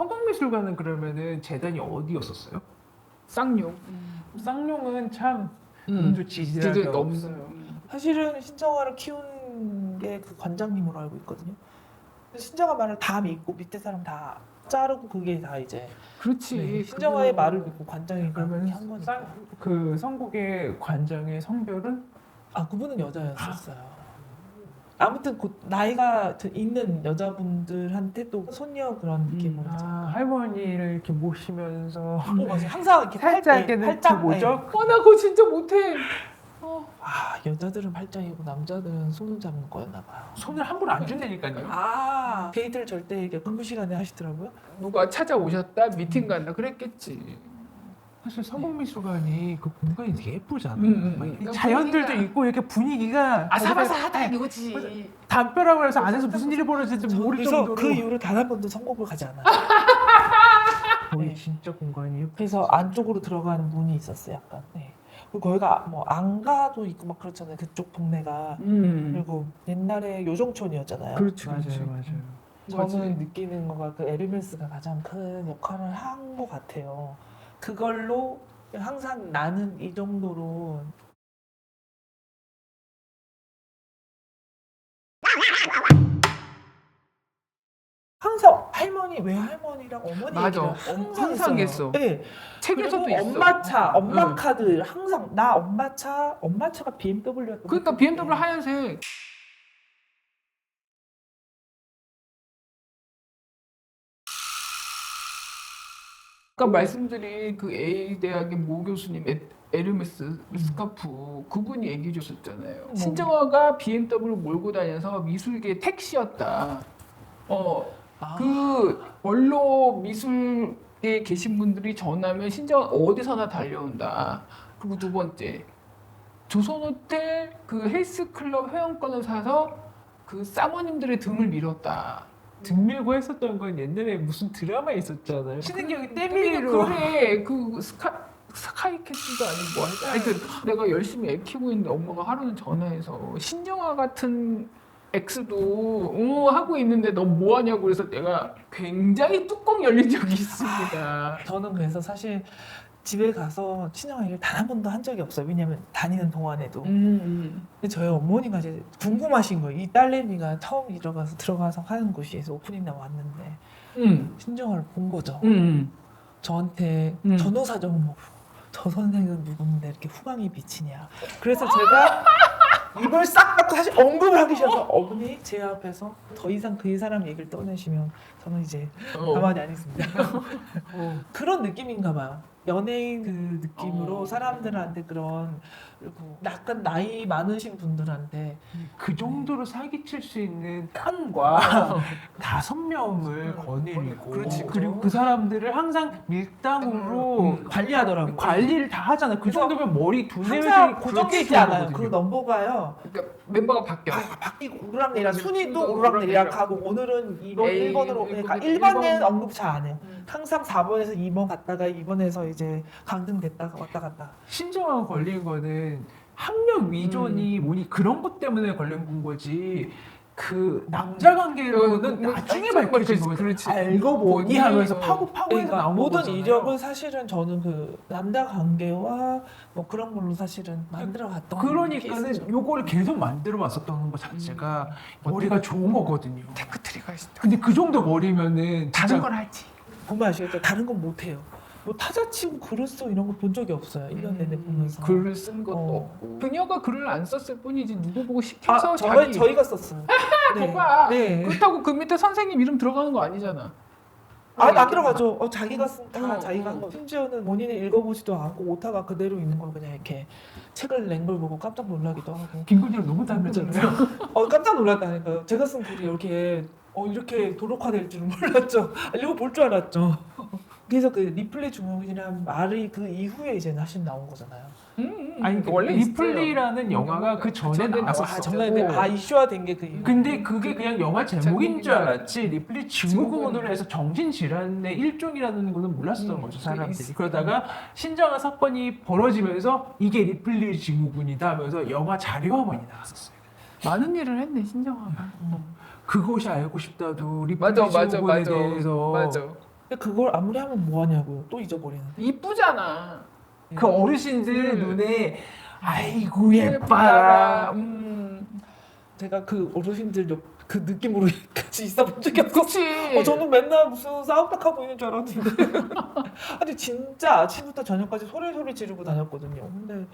성공미술관은 그러면은 재단이 어디였었어요? 쌍용. 쌍용은 참 운도 지지랄 게 없어요. 사실은 신정아를 키운 게 그 관장님으로 알고 있거든요. 근데 신정아 말을 다 믿고 밑에 사람 다 자르고 그게 다 이제 그렇지. 네, 신정아의 말을 믿고 관장이 그러면 그렇게 한 거니까. 그 성국의 관장의 성별은 아 그분은 여자였었어요. 아무튼 곧 나이가 있는 여자분들한테 또 손녀 그런 느낌으로 할머니를 이렇게 모시면서 맞아요. 항상 이렇게 살짝에는 그 뭐죠? 나 그거 진짜 못해. 아 여자들은 팔짱이고 남자들은 손을 잡는 거였나 봐요. 손을 함부로 안 준다니까요. 아 데이트를 절대 이렇게 공부 시간에 하시더라고요. 누가 찾아오셨다 미팅 간다 그랬겠지. 사실 성공미술관이 그 공간이 되게 예쁘잖아. 그 자연들도 분위기가 있고 이렇게 분위기가 아삭아삭하다 네. 이거지. 담벼락을 해서 안에서 무슨 일이 벌어질지 모를 그래서 정도로 그 이후로 단 한 번도 성공을 가지 않아요. 거기 네. 진짜 공간이 예쁘. 그래서 안쪽으로 들어가는 문이 있었어요, 약간. 네. 그리고 거기가 뭐 안가도 있고 막 그렇잖아요. 그쪽 동네가. 그리고 옛날에 요정촌이었잖아요. 그렇지. 맞아요. 맞지. 저는 느끼는 거가 그 에르메스가 가장 큰 역할을 한 것 같아요. 그걸로 항상 나는 이 정도로 항상 할머니 외할머니랑 어머니 맞아. 얘기를 항상 했어요. 했어. 네. 책에서도 그리고 있어. 엄마 차, 엄마 응. 카드 항상 나 엄마 차가 BMW였던 그러니까 BMW 하얀색. 아까 말씀드린 그 A 대학의 모 교수님 에르메스 스카프 그분이 얘기해 줬었잖아요. 신정아가 BMW 몰고 다녀서 미술계 택시였다. 그 원로 미술계에 계신 분들이 전하면 신정아 어디서나 달려온다. 그리고 두 번째 조선호텔 그 헬스클럽 회원권을 사서 그 사모님들의 등을 밀었다. 등 밀고 했었던 건 옛날에 무슨 드라마에 있었잖아요. 신은경이 그래 때밀이로 그 스카이캐슬도 아니고 뭐 하여튼 내가 열심히 애 키우고 있는데 엄마가 하루는 전화해서 신정아 같은 X도 하고 있는데 너 뭐하냐고 그래서 내가 굉장히 뚜껑 열린 적이 있습니다. 저는 그래서 사실 집에 가서 친정 얘기를 단 한 번도 한 적이 없어요. 왜냐면 다니는 동안에도. 근데 저희 어머니가 이제 궁금하신 거예요. 이 딸내미가 처음 들어가서 하는 곳이에서 오프닝 나왔는데 신정아를 본 거죠. 저한테 전후사정을 뭐, 저 선생은 누군데 이렇게 후광이 비치냐. 그래서 제가 입을 싹 닫고 사실 언급을 하기 싫어서 어머니 제 앞에서 더 이상 그 사람 얘기를 떠내시면 저는 이제 가만히 안 있습니다. 그런 느낌인가 봐요. 연예인 그 느낌으로 사람들한테 그런 그리고 약간 나이 많으신 분들한테 그 정도로 사기칠 수 있는 깡과 5명을 거느리고 그렇지, 그리고 그 사람들을 항상 밀당으로 관리하더라고요. 관리를 다 하잖아요. 그 그래서 정도면 머리 두뇌 항상 고정돼 있지 않아요. 그 넘버가요. 그러니까 멤버가 바뀌어. 바뀌고 오르락내리락 순위도 순위도 오르락내리락 하고 오늘은 2번, A, 1번으로 그러니까 1번은 언급 잘 안 해요. 항상 4번에서 2번 갔다가 2번에서 이제 강등됐다가 왔다 갔다. 신정아 걸린 거는 학력 위존이 뭐니 그런 것 때문에 걸린 거지. 그 남자 관계로는 나중에 밝혀진 거예요. 그렇지. 알고 보니 하면서 파고해서 그러니까 나온 모든 거잖아요. 이력은 사실은 저는 그 남자 관계와 뭐 그런 걸로 사실은 만들어 갔던 그러니까는 요걸 계속 만들어 왔었던 것 자체가 머리가 좋은 거거든요. 테크트리가 있어. 근데 그 정도 머리면은 다른 진짜 걸 할지. 보면 아시겠죠? 다른 건 못해요. 뭐 타자 치고 글을 써 이런 거 본 적이 없어요. 1년 내내 보면서. 글을 쓴 것도 없고. 그녀가 글을 안 썼을 뿐이지 누구 보고 시켜서 저희가 썼어요. 봐봐. 네. 그렇다고 그 밑에 선생님 이름 들어가는 거 아니잖아. 안 들어가죠. 자기가 쓴 다 어, 자기가 어. 한 거. 심지어는 본인이 읽어보지도 않고 오타가 그대로 있는 걸 그냥 이렇게 책을 낸 걸 보고 깜짝 놀라기도 하고. 김건희랑 너무 닮았잖아요. 깜짝 놀랐다니까요. 제가 쓴 글이 이렇게 도록화될 줄은 몰랐죠. 이거 볼 줄 알았죠. 그래서 그 리플리 중용이라는 말이 그 이후에 이제 다시 나온 거잖아요. 아니 원래 리플리라는 영화가 그 전에 나왔었어. 이슈화된 게 그 이후. 근데 그게 그냥 영화 제목인 줄 알았지 리플리 증후군으로 해서 정신질환의 일종이라는 거는 몰랐었던 거죠 사람들이. 그러다가 신정아 사건이 벌어지면서 이게 리플리 증후군이다 하면서 영화 자료화면이 나왔었어요. 많은 일을 했네 신정아가. 그것이 알고 싶다도 리플리 맞아. 증후군에 대해서 맞아. 근데 그걸 아무리 하면 뭐하냐고요. 또 잊어버리는데. 이쁘잖아. 그 어르신들 눈에 아이고 예뻐라. 예뻐라. 제가 그 어르신들 그 느낌으로 같이 있어본 적이 없어. 그치. 저는 맨날 무슨 싸움닭 보이는 줄 알았는데. 아니 진짜 아침부터 저녁까지 소리 지르고 다녔거든요. 근데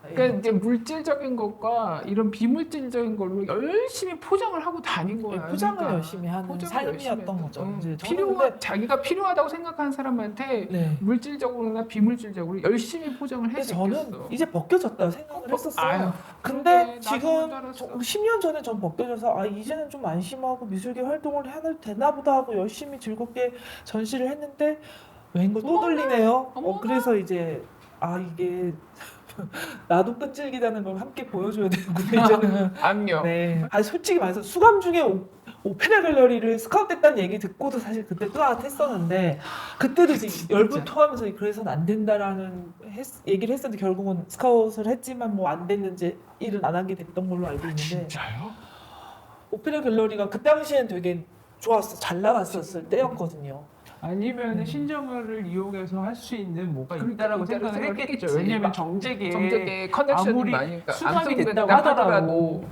그러니까 이제 물질적인 것과 이런 비물질적인 걸로 열심히 포장을 하고 다닌 거야. 포장을 그러니까. 열심히 하는 포장을 삶이었던 열심히 거죠. 했던. 이제 저는 필요한 자기가 필요하다고 생각하는 사람한테 네. 물질적으로나 비물질적으로 열심히 포장을 근데 했어. 저는 이제 벗겨졌다 생각을 했었어요. 아유, 근데 그래, 나도 지금 줄 알았어. 10년 전에 전 벗겨져서 아 이제는 좀 안심하고 미술계 활동을 해야 되나 보다 하고 열심히 즐겁게 전시를 했는데 웬걸 또 어머나, 들리네요. 어머나. 그래서 이제 아 이게 나도 끈질기다는 걸 함께 보여줘야 되는구나 이제는. 악력. 네. 아니 솔직히 말해서 수감 중에 오페라 갤러리를 스카웃됐다는 얘기 듣고도 사실 그때 뿌듯했었는데 그때도 이제 열분 토하면서 그래서는 안 된다라는 얘기를 했었는데 결국은 스카웃을 했지만 뭐 안 됐는지 일은 안 하게 됐던 걸로 알고 있는데 진짜요? 오페라 갤러리가 그 당시엔 되게 좋았어 잘 나갔었을 때였거든요. 아니면 신정을 이용해서 할 수 있는 뭐가 그러니까 있다라고 있다고 생각을 했겠죠. 생각했겠지. 왜냐면 정재계 정적의 커넥션이 아무리 많으니까 수감이 안 됐다고 하더라도 하더라도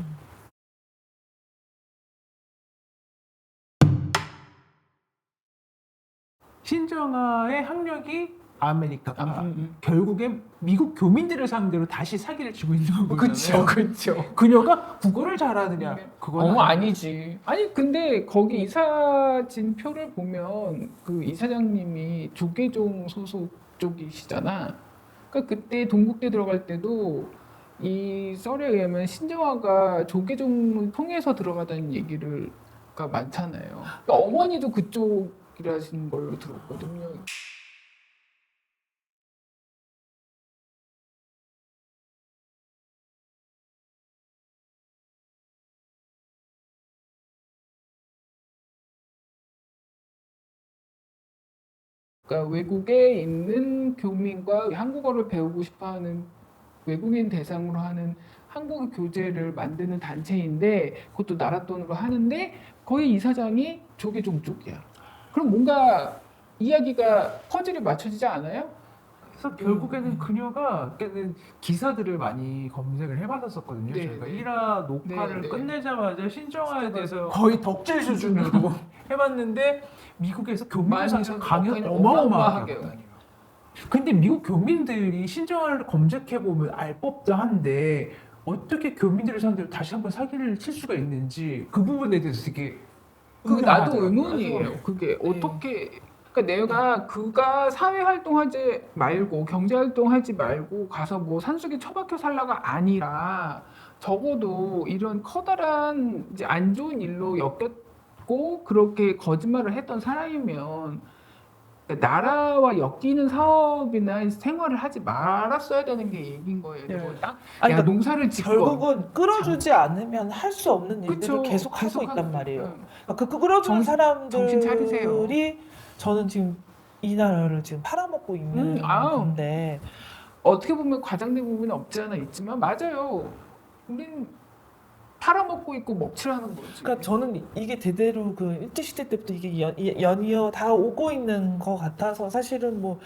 신정아의 학력이 아메리카가 결국엔 미국 교민들을 상대로 다시 사기를 치고 있는 거잖아요. 그렇죠. 그녀가 국어를 잘하느냐? 그건 아니지. 아니 근데 거기 이사진 표를 보면 그 이사장님이 조계종 소속 쪽이시잖아. 그러니까 그때 동국대 들어갈 때도 이 썰에 의하면 신정아가 조계종을 통해서 들어가다는 얘기가 많잖아요. 그러니까 어머니도 그쪽이라신 걸로 들었거든요. 그러니까 외국에 있는 교민과 한국어를 배우고 싶어하는 외국인 대상으로 하는 한국어 교재를 만드는 단체인데 그것도 나라 돈으로 하는데 거의 이사장이 조계종 쪽이야. 그럼 뭔가 이야기가 퍼즐이 맞춰지지 않아요? 그래서 결국에는 그녀가 그때는 기사들을 많이 검색을 해봤었거든요. 네, 저희가 네. 1화 녹화를 네, 네. 끝내자마자 신정아에 대해서 거의 덕질 수준으로 해봤는데 미국에서 교민들한테 강연 어마어마하게 하거든요. 근데 미국 교민들이 신정아를 검색해보면 알 법도 한데 어떻게 교민들을 상대로 다시 한번 사기를 칠 수가 있는지 그 부분에 대해서 되게 나도 의아하더라고요. 의문이에요. 그게 어떻게 그러니까 그가 사회 활동하지 말고 경제 활동하지 말고 가서 뭐 산속에 처박혀 살라가 아니라 적어도 이런 커다란 이제 안 좋은 일로 엮였고 그렇게 거짓말을 했던 사람이면 그러니까 나라와 엮이는 사업이나 생활을 하지 말았어야 되는 게 얘기인 거예요. 네. 뭐 딱 아니, 야, 그러니까 농사를 짓고 결국은 끌어주지 않으면 할 수 없는 일들을 그쵸. 계속 하고 계속 있단 하고 말이에요. 응. 그 끌어주는 정신 차리세요. 사람들이 저는 지금 이 나라를 지금 팔아먹고 있는 아우. 건데 어떻게 보면 과장된 부분이 없지 않아 있지만 맞아요. 우린 팔아먹고 있고 먹칠하는 거지. 그러니까 저는 이게 대대로 그 일제시대 때부터 이게 연이어 다 오고 있는 것 같아서 사실은 뭐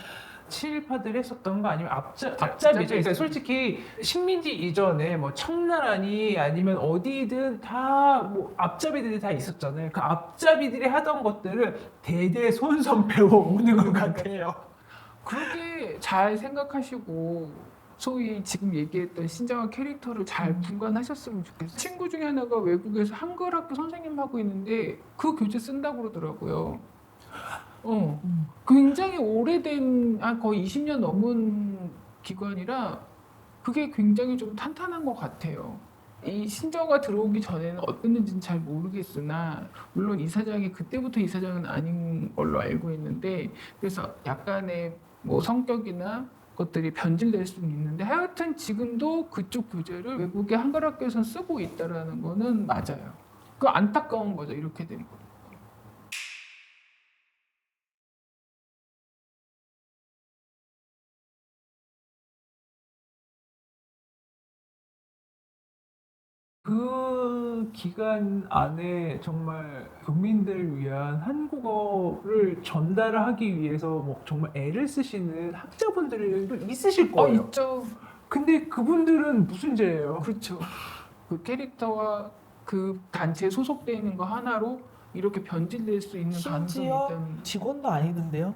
친일파들이 했었던 거 아니면 앞잡이죠. 앞잡이죠. 그러니까 솔직히 식민지 이전에 뭐 청나라니 아니면 어디든 다 뭐 앞잡이들이 다 있었잖아요. 그 앞잡이들이 하던 것들을 대대손손 배워오는 것 같아요. 그렇게 잘 생각하시고 소위 지금 얘기했던 신정아 캐릭터를 잘 분간하셨으면 좋겠어요. 친구 중에 하나가 외국에서 한글 학교 선생님 하고 있는데 그 교재 쓴다고 그러더라고요. 굉장히 오래된 거의 20년 넘은 기관이라 그게 굉장히 좀 탄탄한 것 같아요. 이 신정아가 들어오기 전에는 어땠는지는 잘 모르겠으나 물론 이사장이 그때부터 이사장은 아닌 걸로 알고 있는데 그래서 약간의 뭐 성격이나 것들이 변질될 수는 있는데 하여튼 지금도 그쪽 교재를 외국의 한글 학교에서 쓰고 있다라는 거는 맞아요. 그 안타까운 거죠. 이렇게 된 거. 그 기간 안에 정말 교민들을 위한 한국어 거를 전달하기 위해서 뭐 정말 애를 쓰시는 학자분들도 있으실 거예요. 있죠. 근데 그분들은 무슨 죄예요? 그렇죠. 그 캐릭터와 그 단체에 소속돼 있는 거 하나로 이렇게 변질될 수 있는 가능성이 심지어 있다는. 직원도 아니던데요.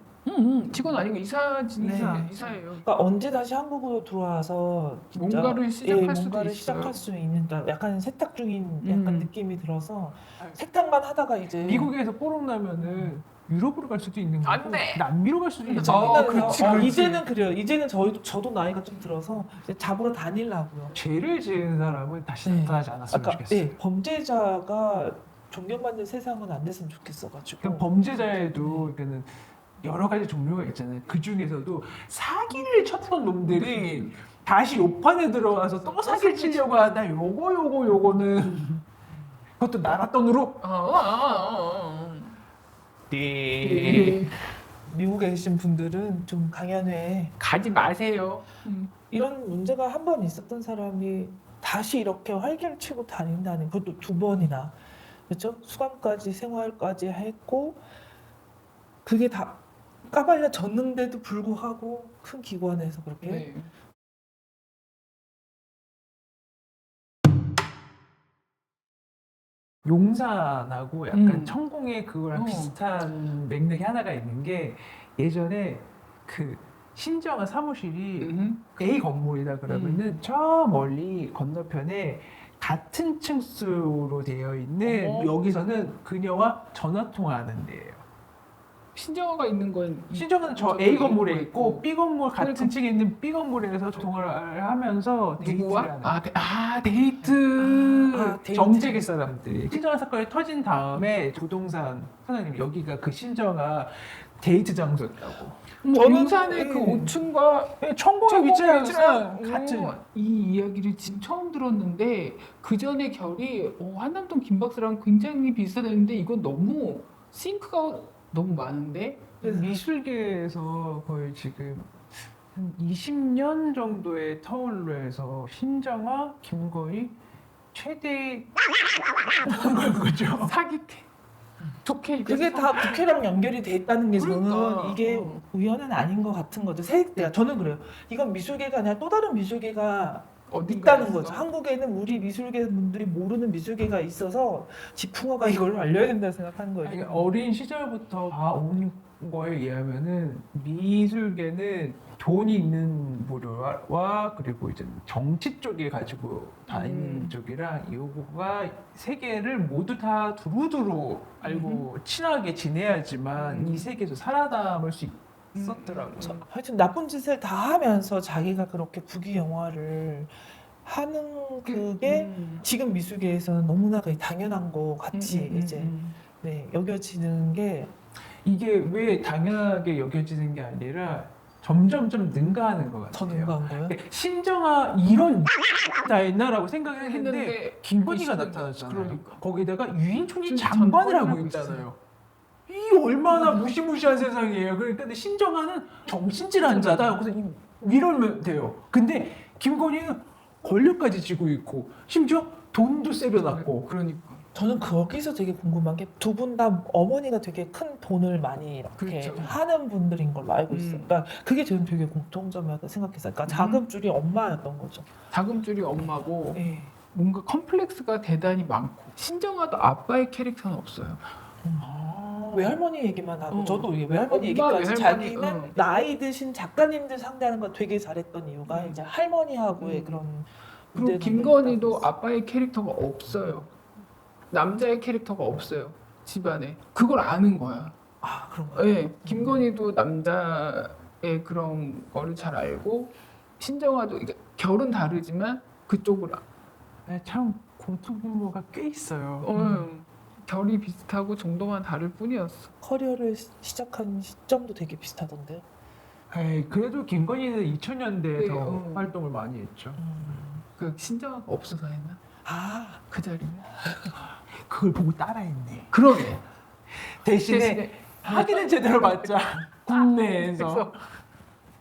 직원 아니고 이사지. 이사. 이사예요. 그러니까 언제 다시 한국으로 들어와서 진짜, 뭔가를 시작할 수도 뭔가를 있어요. 시작할 수 있는, 그러니까 약간 세탁 중인 약간 음. 느낌이 들어서 세탁만 하다가 이제 미국에서 뽀록 나면은 유럽으로 갈 수도 있는 거고 안 돼. 남미로 갈 수도 있는 그렇죠. 거고. 그렇지, 어, 그렇지. 이제는 그래요. 이제는 저도 나이가 좀 들어서 이제 잡으러 다니려고요. 죄를 지은 사람은 다시 네. 나타나지 않았으면 아까 좋겠어요. 네, 범죄자가 존경받는 세상은 안 됐으면 좋겠어가지고. 그럼 범죄자에도 그러니까는 여러 가지 종류가 있잖아요. 그 중에서도 사기를 쳤던 놈들이 다시 요판에 들어가서 또 사기를 치려고 하다 요거는 그것도 나라 돈으로 네. 미국에 계신 분들은 좀 강연회에 가지 마세요. 이런 문제가 한 번 있었던 사람이 다시 이렇게 활개를 치고 다닌다는, 그것도 2번이나, 그렇죠? 수감까지 생활까지 했고 그게 다 까발려졌는데도 불구하고 큰 기관에서 그렇게 네. 용산하고 약간 천공의 그거랑 어. 비슷한 맥락이 하나가 있는 게 예전에 그 신정아 사무실이 A 건물이다 그러면은 저 멀리 건너편에 같은 층수로 되어 있는 어머. 여기서는 그녀와 전화 통화하는 데예요. 신정아가 있는 건 신정아는 저 저기 A 건물에 있고 있고 B 건물 같은 그러니까. 층에 있는 B 건물에서 통화를 하면서 데이트를 누구와? 하는 데이트. 데이트. 정재계 사람들이 신정아 사건이 터진 다음에 부동산 사장님 여기가 그 신정아 데이트 장소였다고. 저는 용산의 그 네. 5층과 천공의 위치랑 같은 같은. 이 이야기를 지금 처음 들었는데 그 전에 결이 한남동 김박사랑 굉장히 비슷했는데 이건 너무 싱크가 너무 많은데. 미술계에서 거의 지금 한 20년 정도의 터울로 해서 신정아, 김거희 최대 걸 거죠. 사기캐. 좋게 그게 다 국회랑 연결이 돼 있다는 게 저는 그러니까. 이게 우연은 아닌 것 같은 거죠. 저는 그래요. 이건 미술계가 아니라 또 다른 미술계가 있다는 거죠. 한국에는 우리 미술계 분들이 모르는 미술계가 있어서 지풍어가 이걸 알려야 된다고 생각하는 거예요. 아니, 어린 시절부터 봐온 거에 의하면은 미술계는 돈이 있는 부류와 그리고 이제 정치 쪽에 가지고 다니는 쪽이랑 요거가 세계를 모두 다 두루두루 알고 친하게 지내야지만 이 세계에서 살아남을 수 있었더라고요. 하여튼 나쁜 짓을 다 하면서 자기가 그렇게 부귀영화를 하는 그게 지금 미술계에서는 너무나 당연한 거 같이 이제 여겨지는 게, 이게 왜 당연하게 여겨지는 게 아니라 점점점 능가하는 것 더 같아요. 능가한 거예요. 신정아 이런 다 했나라고 생각을 했는데 했는데 김건희가 이슈가 나타났잖아요. 그러니까. 거기다가 유인촌이 장관을 장관을 하고 하고 있잖아요. 이 얼마나 무시무시한 세상이에요. 그러니까 근데 신정아는 정신질환 자다. 그래서 이러면 돼요. 근데 김건희는 권력까지 쥐고 있고 심지어 돈도 세려놨고. 그러니까. 저는 거기서 되게 궁금한 게 두 분 다 어머니가 되게 큰 돈을 많이 이렇게 그렇죠. 하는 분들인 걸로 알고 있어요. 그러니까 그게 저는 되게 공통점이라고 생각했어요. 그러니까 자금줄이 엄마였던 거죠. 자금줄이 엄마고 예. 뭔가 컴플렉스가 대단히 많고 신정아도 아빠의 캐릭터는 없어요. 외할머니 얘기만 하고, 어. 저도 이게 외할머니 엄마, 얘기까지 외할머니, 자기는 나이 드신 작가님들 상대하는 거 되게 잘했던 이유가 이제 할머니하고의 그런 그리고 문제가 김건희도 있다고 아빠의 캐릭터가 없어요. 남자의 캐릭터가 없어요. 집안에. 그걸 아는 거야. 아 그런 거예요. 예, 김건희도 남자의 그런 거를 잘 알고 신정아도 그러니까 결은 다르지만 그쪽을 참 공통분모가 꽤 있어요. 결이 비슷하고 정도만 다를 뿐이었어. 커리어를 시작한 시점도 되게 비슷하던데요. 에이, 그래도 김건희는 2000년대에 네, 더 활동을 많이 했죠. 그 신정아가 없어서 했나? 아 그 자리에. 그걸 보고 따라했네. 그러게. 대신에 하기는 제대로 맞자. 국내에서. 그래서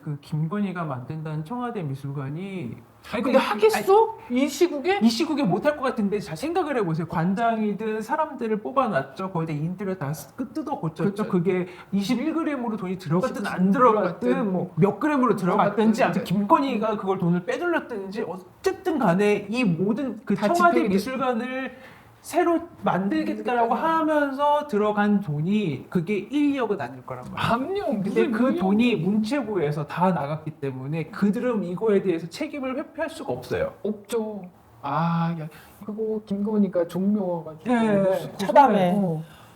그 김건희가 만든다는 청와대 미술관이 아니, 근데 하겠어? 이 시국에? 이 시국에 못할 것 같은데 잘 생각을 해보세요. 관장이든 사람들을 뽑아놨죠. 거기다 인테리어 다 뜯어 고쳤죠. 그렇죠. 그게 21g으로 돈이 들어갔든 안 들어갔든 들어갔든 뭐 몇 g으로 들어갔든지 아니면 들어갔든지. 김건희가 그걸 돈을 빼돌렸든지 어쨌든 간에 이 모든 그 다 청와대 집행이 미술관을 새로 만들겠다라고 하면서 들어간 돈이 그게 1억은 아닐 거란 말이에요. 암령. 근데 그 돈이 문체부에서 다 나갔기 때문에 그들은 이거에 대해서 책임을 회피할 수가 없어요. 없죠. 아, 야, 그거 김건희가 종묘와가지고 네, 차담회.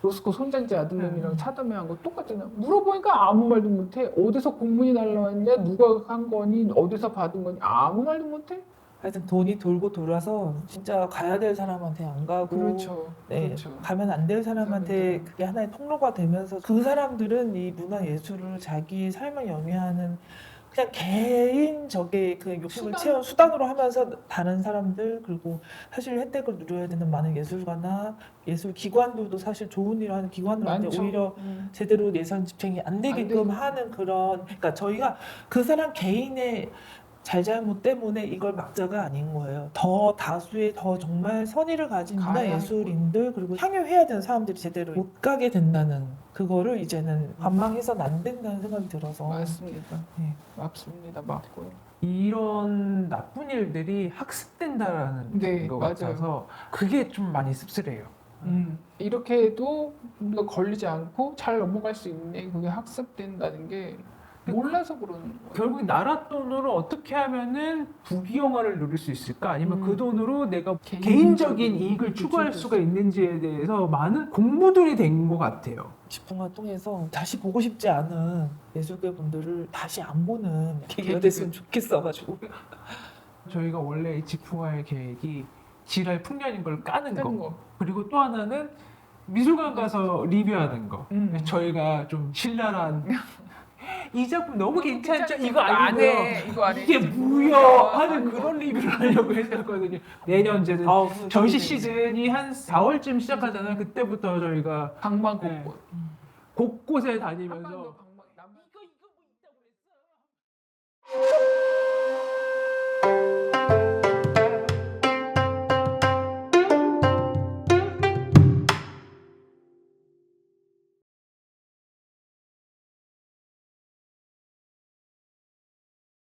로스코 손장제 아들놈이랑 차담회한 거 똑같잖아. 물어보니까 아무 말도 못해. 어디서 공문이 날라왔냐, 누가 한 거니, 어디서 받은 거니 아무 말도 못해. 하여튼 돈이 돌고 돌아서 진짜 가야 될 사람한테 안 가고 그렇죠. 네, 그렇죠. 가면 안 될 사람한테 그게 하나의 통로가 되면서 그 사람들은 이 문화 예술을 자기 삶을 영위하는 그냥 개인적인 그 욕심을 수단. 채운 수단으로 하면서 다른 사람들 그리고 사실 혜택을 누려야 되는 많은 예술가나 예술 기관들도 사실 좋은 일을 하는 기관들한테 많죠. 오히려 제대로 예산 집행이 안 되게끔 되고. 하는 그런 그러니까 저희가 그 사람 개인의 잘잘못 때문에 이걸 막자가 아닌 거예요. 더 다수의 더 정말 선의를 가진 가야 문화예술인들 그리고 향유해야 되는 사람들이 제대로 못 가게 된다는 그거를 이제는 관망해서는 안 된다는 생각이 들어서 맞습니다. 네. 맞습니다. 맞고요. 이런 나쁜 일들이 학습된다라는 네, 것 맞아요. 같아서 그게 좀 많이 씁쓸해요. 이렇게 해도 우리가 걸리지 않고 잘 넘어갈 수 있네. 그게 학습된다는 게 몰라서 그러는 거예요. 결국 나라 돈으로 어떻게 하면은 부귀영화를 누릴 수 있을까? 아니면 그 돈으로 내가 개인적인 이익을 추구할 수가 있는지에 대해서 많은 공부들이 된 것 같아요. 집중을 통해서 다시 보고 싶지 않은 예술계 분들을 다시 안 보는 계기가 계기가 됐으면 좋겠어가지고 저희가 원래 이 직풍할 계획이 지랄 풍년인 걸 까는 거. 하는 거. 그리고 또 하나는 미술관 가서 리뷰하는 거. 음. 저희가 좀 신랄한 이 작품 너무 괜찮죠? 이거 안 아니고요. 해. 이거 안 해. 이게 무여 하는 그런 리뷰를 하려고 했었거든요. 내년 이제 아우, 전시 시즌이 한 4월쯤 시작하잖아요. 그때부터 저희가 방방곡곡. 곳곳에 한 다니면서 번도